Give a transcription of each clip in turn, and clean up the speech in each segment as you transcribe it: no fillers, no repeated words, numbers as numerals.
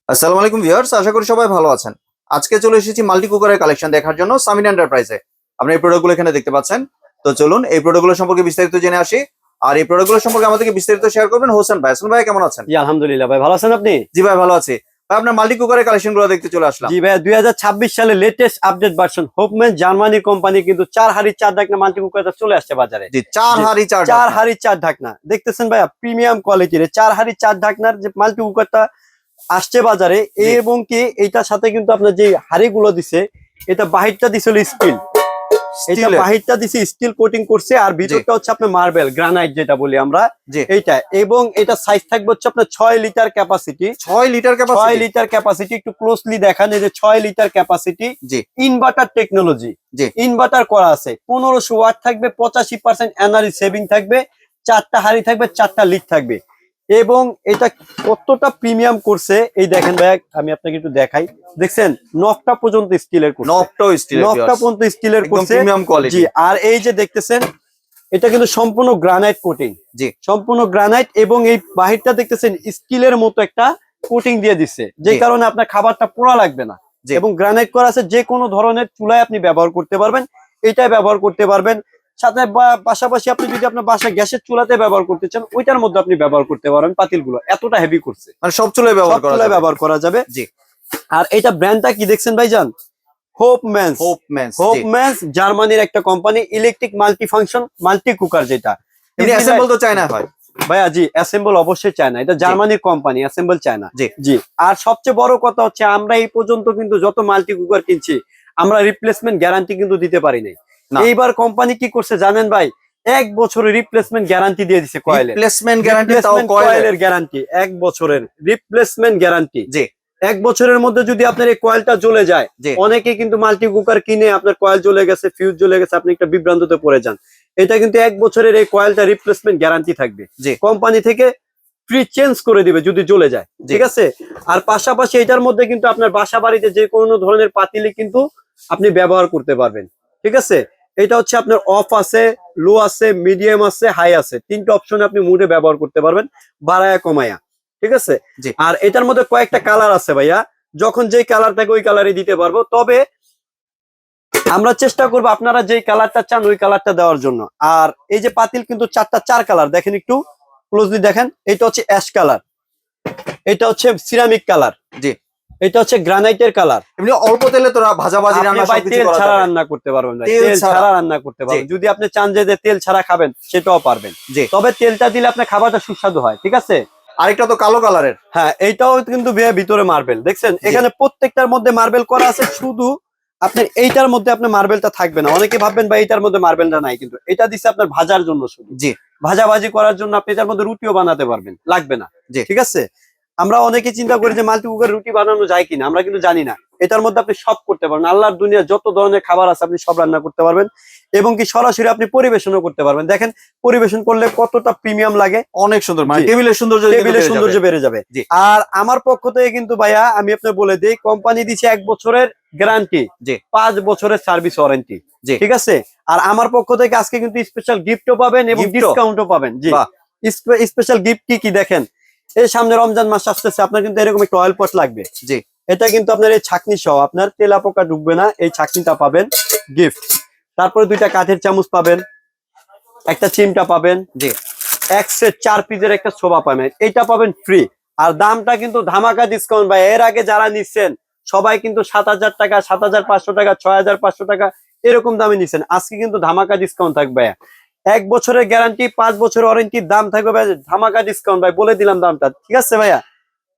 আসসালামু আলাইকুম ভিউয়ার্স, আশা করি সবাই ভালো আছেন। আজকে চলে এসেছি মাল্টি কুকারের কালেকশন দেখার জন্য সামিন এন্টারপ্রাইজে। আপনি এই প্রোডাক্টগুলো এখানে দেখতে পাচ্ছেন। তো চলুন এই প্রোডাক্টগুলো সম্পর্কে বিস্তারিত জেনে আসি। আর এই প্রোডাক্টগুলো সম্পর্কে আমাদেরকে বিস্তারিত শেয়ার করবেন হোসেন ভাই। হোসেন ভাই কেমন আছেন? জি আলহামদুলিল্লাহ ভাই, ভালো আছেন আপনি? জি ভাই ভালো আছি। ভাই আপনার মাল্টি কুকারের কালেকশনগুলো দেখতে চলে আসলাম। জি ভাই, 2026 সালে latest update version Hofmann Germany company কিন্তু 4 হাড়ি 4 ঢাকনা মাল্টি কুকারটা চলে আসছে বাজারে। জি 4 হাড়ি 4 4 হাড়ি 4 ঢাকনা দেখতেছেন ভাইয়া, প্রিমিয়াম কোয়ালিটির 4 হাড়ি 4 ঢাকনার যে মাল্টি কুকারটা আসছে বাজারে। এবং কি এইটার সাথে কিন্তু আপনার যে হাড়িগুলো দিছে, এটা বাহিরটা দিছিল স্টিল, এটা বাহিরটা দিছে স্টিল কোটিং করছে, আর ভিতরটা হচ্ছে আপনার মার্বেল গ্রানাইট যেটা বলি আমরা এইটা। এবং এটা সাইজ থাকবে হচ্ছে আপনার 6 লিটার ক্যাপাসিটি। 6 লিটার ক্যাপাসিটি একটু ক্লোজলি দেখান, এই যে 6 litre capacity. Inverter technology, inverter করা আছে, 1500 ওয়াট থাকবে, 85% এনার্জি সেভিং থাকবে, 4টা হাড়ি থাকবে, 4টা লিড থাকবে। এবং এটা কতটা প্রিমিয়াম করছে এই দেখেন ভাই, আমি আপনাকে একটু দেখাই। দেখছেন নকটা পর্যন্ত স্টিলের করছে, নকটা পর্যন্ত স্টিলের করছে, প্রিমিয়াম কোয়ালিটি। জি, আর এই যে দেখতেছেন এটা কিন্তু সম্পূর্ণ গ্রানাইট কোটিং, জি সম্পূর্ণ গ্রানাইট। এবং এই বাহিরটা দেখতেছেন স্টিলের মতো একটা কোটিং দিয়ে দিচ্ছে, যে কারণে আপনার খাবারটা পোড়া লাগবে না। এবং গ্রানাইট করা আছে, যে কোনো ধরনের চুলায় আপনি ব্যবহার করতে পারবেন, এটাই ব্যবহার করতে পারবেন। সাথে পাশাপাশি আপনি যদি আপনার বাসায় গ্যাসের চুলাতে ব্যবহার করতে চান, ওইটার মধ্যে আপনি ব্যবহার করতে পারবেন। পাতিলগুলো এতটা হেভি করছে, মানে সব চুলায় ব্যবহার করা যাবে। জি, আর এটা ব্র্যান্ডটা কি দেখছেন ভাইজান? হোপম্যানস জার্মানির একটা company, electric multi function multi cooker, যেটা অ্যাসেম্বল তো চায়না হয় ভাইয়া। জি, অ্যাসেম্বল অবশ্যই চায় না, এটা জার্মানির কোম্পানি, অ্যাসেম্বল চায় না। জি, আর সবচেয়ে বড় কথা হচ্ছে আমরা এই পর্যন্ত কিন্তু যত মাল্টি কুকার কিনছি, আমরা রিপ্লেসমেন্ট গ্যারান্টি কিন্তু দিতে পারি নাই। এইবার কোম্পানি কি করছে জানেন ভাই? 1 বছরের রিপ্লেসমেন্ট গ্যারান্টি দিয়ে দিছে কয়েলের। কয়েলের গ্যারান্টি 1 বছরের, রিপ্লেসমেন্ট গ্যারান্টি। জি, 1 বছরের মধ্যে যদি আপনার এই কয়েলটা জ্বলে যায়, অনেকে কিন্তু মাল্টি কুকার কিনে আপনার কয়েল জ্বলে গেছে, ফিউজ জ্বলে গেছে, আপনি একটা বিভ্রান্ততে পড়ে যান। এটা কিন্তু 1 বছরের এই কয়েলটা রিপ্লেসমেন্ট গ্যারান্টি থাকবে, কোম্পানি থেকে ফ্রি চেঞ্জ করে দিবে যদি জ্বলে যায়, ঠিক আছে। আর পাশাপাশি এটার মধ্যে কিন্তু আপনার বাসা বাড়িতে যে কোনো ধরনের পাতিলে কিন্তু আপনি ব্যবহার করতে পারবেন, ঠিক আছে। এটা হচ্ছে আপনার অফ আছে, লো আছে, মিডিয়াম আছে, হাই আছে, 3টা অপশনে আপনি মুডে ব্যবহার করতে পারবেন, বাড়ায়া কমায়া, ঠিক আছে। আর এটার মধ্যে কয়েকটা কালার আছে ভাইয়া, যখন যেই কালার থাকে ওই কালারই দিতে পারবো। তবে আমরা চেষ্টা করবো আপনারা যেই কালারটা চান ওই কালারটা দেওয়ার জন্য। আর এই যে পাতিল কিন্তু 4 কালার, দেখেন একটু ক্লোজলি দেখেন। এটা হচ্ছে অ্যাশ কালার, এটা হচ্ছে সিরামিক কালার, জি, এটা হচ্ছে গ্রানাইটের কালার। এমনি অল্প তেলে তোরা ভাজাভাজি রান্না সবকিছু তেল করা ছাড়া যাবে। রান্না করতে পারবেন ভাই, তেল ছাড়া রান্না করতে পারবেন। যদি আপনি চান যে তেল ছাড়া খাবেন সেটাও পারবেন, তবে তেলটা দিলে আপনার খাবারটা সুস্বাদু হয়, ঠিক আছে। আরেকটা তো কালো কালারের, হ্যাঁ এইটাও কিন্তু ভিতরে মার্বেল, দেখছেন এখানে প্রত্যেকটার মধ্যে মার্বেল করা আছে। শুধু আপনার এইটার মধ্যে আপনার মার্বেলটা থাকবে না, অনেকে ভাববেন ভাই এইটার মধ্যে মার্বেলটা নাই, কিন্তু এটা দিচ্ছে আপনার ভাজার জন্য শুধু। জি, ভাজাভাজি করার জন্য আপনি এটার মধ্যে রুটিও বানাতে পারবেন, লাগবে না, ঠিক আছে। আমরা অনেকে চিন্তা করি যে মাল্টি কুকার রুটি বানানো যায় কিনা, আমরা কিন্তু জানি না। এটার মধ্যে আপনি সব করতে পারবেন, আল্লাহর দুনিয়া যত ধরনের খাবার আছে আপনি সব রান্না করতে পারবেন। এবং কি সরাসরি আপনি পরিবেশনও করতে পারবেন। দেখেন পরিবেশন করলে কতটা প্রিমিয়াম লাগে, অনেক সুন্দর, মানে টেবিলের সৌন্দর্য বেড়ে যাবে। আর আমার পক্ষ থেকে কিন্তু ভাইয়া আমি আপনাকে বলে দিই, কোম্পানি দিচ্ছে 1 বছরের গ্যারান্টি, 5 বছরের সার্ভিস ওয়ারেন্টি, ঠিক আছে। আর আমার পক্ষ থেকে আজকে কিন্তু স্পেশাল গিফটও পাবেন এবং ডিসকাউন্টও পাবেন। জি, স্পেশাল গিফট কি দেখেন, এই সামনে রমজান মাস আসতেছে, আপনার কিন্তু এরকম একটা অয়েল পট লাগবে। জি, এটা কিন্তু আপনার এই ছাকনি সহ, আপনার তেলা পোকা ঢুকবে না, এই ছাকনিটা পাবেন গিফট। তারপরে 2টা কাঠের চামচ পাবেন, একটা চিমটা পাবেন, জি, 1 সেট 4 পিসের একটা সোফা পাবেন, এটা পাবেন ফ্রি। আর দামটা কিন্তু ধামাকা ডিসকাউন্ট ভাই। এর আগে যারা নিচ্ছেন সবাই কিন্তু 7,000 টাকা, 7,500 টাকা, 6,500 টাকা এরকম দামে নিচ্ছেন, আজকে কিন্তু ধামাকা ডিসকাউন্ট থাকবে। 1 বছরের গ্যারান্টি, 5 বছরের ওয়ারেন্টির দাম থাকবে ভাই, ধামাকা ডিসকাউন্ট ভাই, বলে দিলাম দামটা, ঠিক আছে ভাইয়া।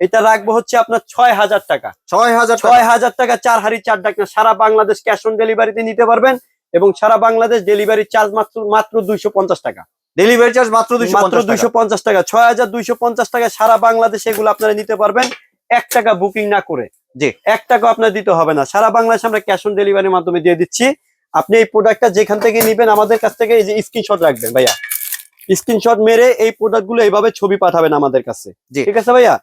এটা রাখবো হচ্ছে আপনার 6,000 টাকা, 6,000 টাকা 4 হাড়ি 4 ঢাকনা, সারা বাংলাদেশ ক্যাশ অন ডেলিভারিতে নিতে পারবেন। এবং সারা বাংলাদেশ ডেলিভারি চার্জ মাত্র 250 টাকা, ডেলিভারি চার্জ মাত্র 250 টাকা, 6,250 টাকা সারা বাংলাদেশ এগুলো আপনারা নিতে পারবেন 1 টাকা বুকিং না করে। জি, 1 টাকা আপনার দিতে হবে না, সারা বাংলাদেশ আমরা ক্যাশ অন ডেলিভারির মাধ্যমে দিয়ে দিচ্ছি। আপনি এই প্রোডাক্টটা যেখান থেকে নিবেন আমাদের কাছ থেকে এই যে স্ক্রিনশট রাখবেন ভাইয়া, স্ক্রিনশট মেরে এই প্রোডাক্ট গুলো এইভাবে ছবি পাঠাবেন আমাদের কাছে, ঠিক আছে ভাইয়া।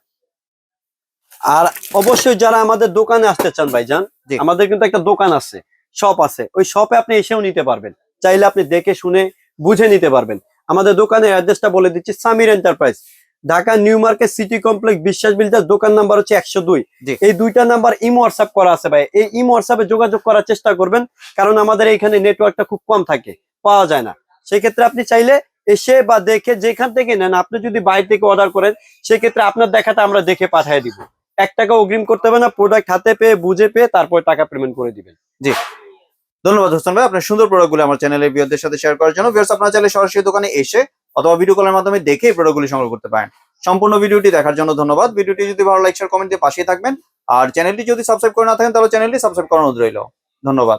আর অবশ্যই যারা আমাদের দোকানে আসতে চান ভাইজান, আমাদের কিন্তু একটা দোকান আছে, শপ আছে, ওই শপে আপনি এসেও নিতে পারবেন, চাইলে আপনি দেখে শুনে বুঝে নিতে পারবেন। আমাদের দোকানের অ্যাড্রেসটা বলে দিচ্ছি, Samir enterprise, Dhaka new market city complex বিশ্বাস বিল্ডার, দোকান নাম্বার হচ্ছে 102। জি। এই দুইটা নাম্বার ইমো হোয়াটসঅ্যাপ করা আছে ভাই, এই ইমো হোয়াটসঅ্যাপে যোগাযোগ করার চেষ্টা করবেন, কারণ আমাদের এখানে নেটওয়ার্কটা খুব কম থাকে, পাওয়া যায় না। সেক্ষেত্রে আপনি চাইলে এসে বা দেখে যেখান থেকে নেন, আপনি যদি বাইরে থেকে অর্ডার করেন সেক্ষেত্রে আপনার দেখাটা আমরা দেখে পাঠিয়ে দিব। 1 টাকা অগ্রিম করতে হবে না, প্রোডাক্ট হাতে পেয়ে বুঝে পেয়ে তারপর টাকা পেমেন্ট করে দিবেন। জি, ধন্যবাদ হোসেন ভাই আপনার সুন্দর প্রোডাক্টগুলো আমার চ্যানেলের ভিউয়ারদের সাথে শেয়ার করার জন্য। ভিউয়ার্স, আপনারা চাইলে সরাসরি দোকানে এসে অথবা ভিডিও কলের মাধ্যমে দেখে এই প্রোডাক্টগুলি সংগ্রহ করতে পারেন। সম্পূর্ণ ভিডিওটি দেখার জন্য ধন্যবাদ। ভিডিওটি যদি ভালো লাইক শেয়ার কমেন্ট দিয়ে পাশেই থাকবেন, আর চ্যানেলটি যদি সাবস্ক্রাইব করে না থাকেন তাহলে চ্যানেলটি সাবস্ক্রাইব করানো রইল। ধন্যবাদ।